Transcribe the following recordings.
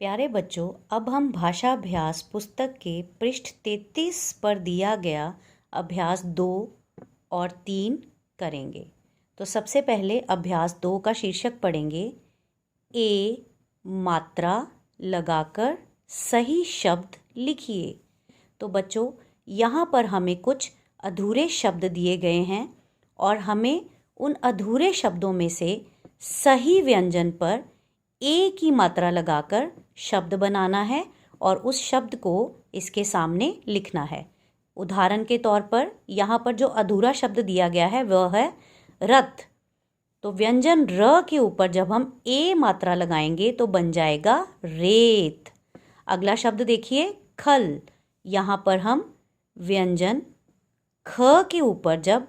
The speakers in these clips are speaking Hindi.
प्यारे बच्चों, अब हम भाषा अभ्यास पुस्तक के पृष्ठ 33 पर दिया गया अभ्यास 2 और 3 करेंगे। तो सबसे पहले अभ्यास 2 का शीर्षक पढ़ेंगे। ए मात्रा लगाकर सही शब्द लिखिए। तो बच्चों, यहाँ पर हमें कुछ अधूरे शब्द दिए गए हैं और हमें उन अधूरे शब्दों में से सही व्यंजन पर ए की मात्रा लगाकर शब्द बनाना है और उस शब्द को इसके सामने लिखना है। उदाहरण के तौर पर यहाँ पर जो अधूरा शब्द दिया गया है वह है रथ। तो व्यंजन र के ऊपर जब हम ए मात्रा लगाएंगे तो बन जाएगा रेत। अगला शब्द देखिए खल। यहाँ पर हम व्यंजन ख के ऊपर जब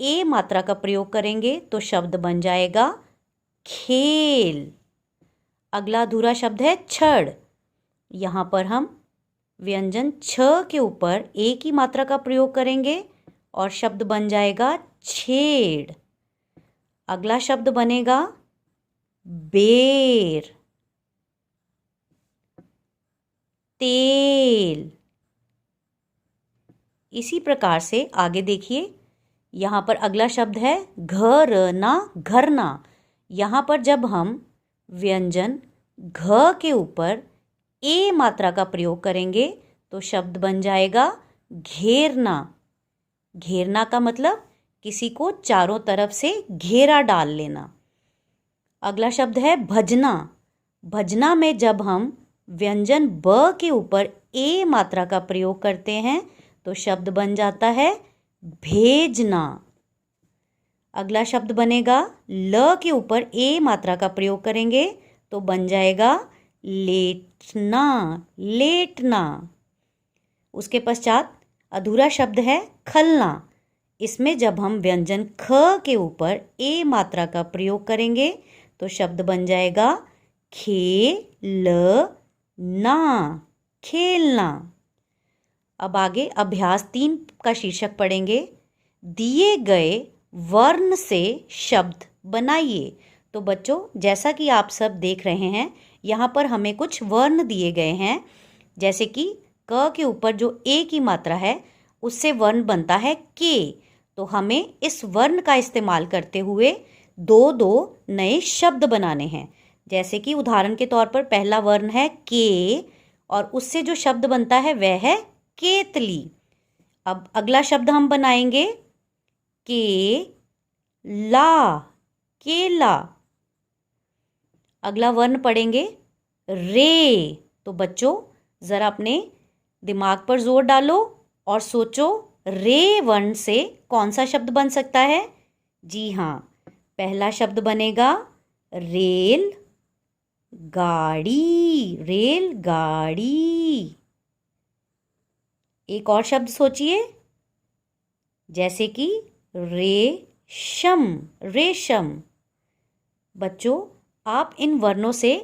ए मात्रा का प्रयोग करेंगे तो शब्द बन जाएगा खेल। अगला अधूरा शब्द है छड़। यहाँ पर हम व्यंजन छ के ऊपर ए की मात्रा का प्रयोग करेंगे और शब्द बन जाएगा छेड़। अगला शब्द बनेगा बेर, तेल। इसी प्रकार से आगे देखिए, यहाँ पर अगला शब्द है घरना, घरना। यहाँ पर जब हम व्यंजन घ के ऊपर ए मात्रा का प्रयोग करेंगे तो शब्द बन जाएगा घेरना। घेरना का मतलब किसी को चारों तरफ से घेरा डाल लेना। अगला शब्द है भजना। भजना में जब हम व्यंजन ब के ऊपर ए मात्रा का प्रयोग करते हैं तो शब्द बन जाता है भेजना। अगला शब्द बनेगा ल के ऊपर ए मात्रा का प्रयोग करेंगे तो बन जाएगा लेटना, लेटना। उसके पश्चात अधूरा शब्द है खलना। इसमें जब हम व्यंजन ख के ऊपर ए मात्रा का प्रयोग करेंगे तो शब्द बन जाएगा खेलना, खेलना। अब आगे अभ्यास 3 का शीर्षक पढ़ेंगे। दिए गए वर्ण से शब्द बनाइए। तो बच्चों, जैसा कि आप सब देख रहे हैं, यहाँ पर हमें कुछ वर्ण दिए गए हैं। जैसे कि क के ऊपर जो ए की मात्रा है उससे वर्ण बनता है के। तो हमें इस वर्ण का इस्तेमाल करते हुए दो नए शब्द बनाने हैं। जैसे कि उदाहरण के तौर पर पहला वर्ण है के और उससे जो शब्द बनता है वह है केतली। अब अगला शब्द हम बनाएंगे केला, केला। अगला वर्ण पढ़ेंगे रे। तो बच्चों, ज़रा अपने दिमाग पर जोर डालो और सोचो रे वर्ण से कौन सा शब्द बन सकता है। जी हाँ, पहला शब्द बनेगा रेल गाड़ी, रेल गाड़ी। एक और शब्द सोचिए, जैसे कि रेशम, रेशम। बच्चों, आप इन वर्णों से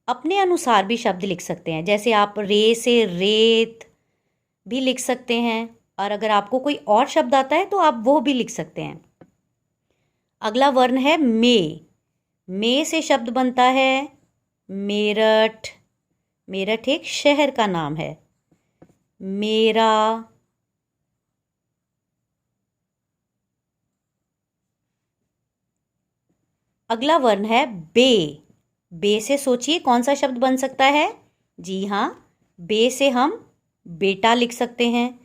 अपने अनुसार भी शब्द लिख सकते हैं। जैसे आप रे से रेत भी लिख सकते हैं और अगर आपको कोई और शब्द आता है तो आप वो भी लिख सकते हैं। अगला वर्ण है मे। मे से शब्द बनता है मेरठ। मेरठ एक शहर का नाम है। मेरा। अगला वर्ण है बे। बे से सोचिए कौन सा शब्द बन सकता है। जी हाँ, बे से हम बेटा लिख सकते हैं।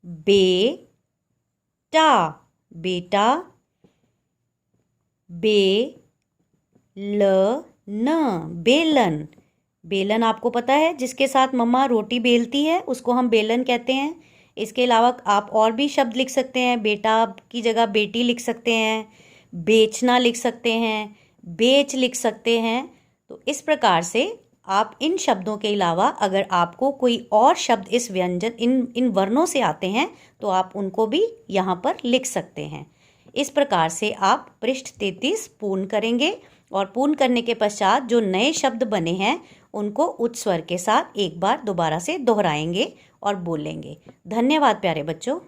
बेटा, बेटा। बेलन, बेलन। बेलन आपको पता है, जिसके साथ मम्मा रोटी बेलती है उसको हम बेलन कहते हैं। इसके अलावा आप और भी शब्द लिख सकते हैं। बेटा की जगह बेटी लिख सकते हैं, बेचना लिख सकते हैं, बेच लिख सकते हैं। तो इस प्रकार से आप इन शब्दों के अलावा अगर आपको कोई और शब्द इस व्यंजन इन वर्णों से आते हैं तो आप उनको भी यहाँ पर लिख सकते हैं। इस प्रकार से आप पृष्ठ 33 पूर्ण करेंगे और पूर्ण करने के पश्चात जो नए शब्द बने हैं उनको उच्च स्वर के साथ एक बार दोबारा से दोहराएंगे और बोलेंगे। धन्यवाद प्यारे बच्चों।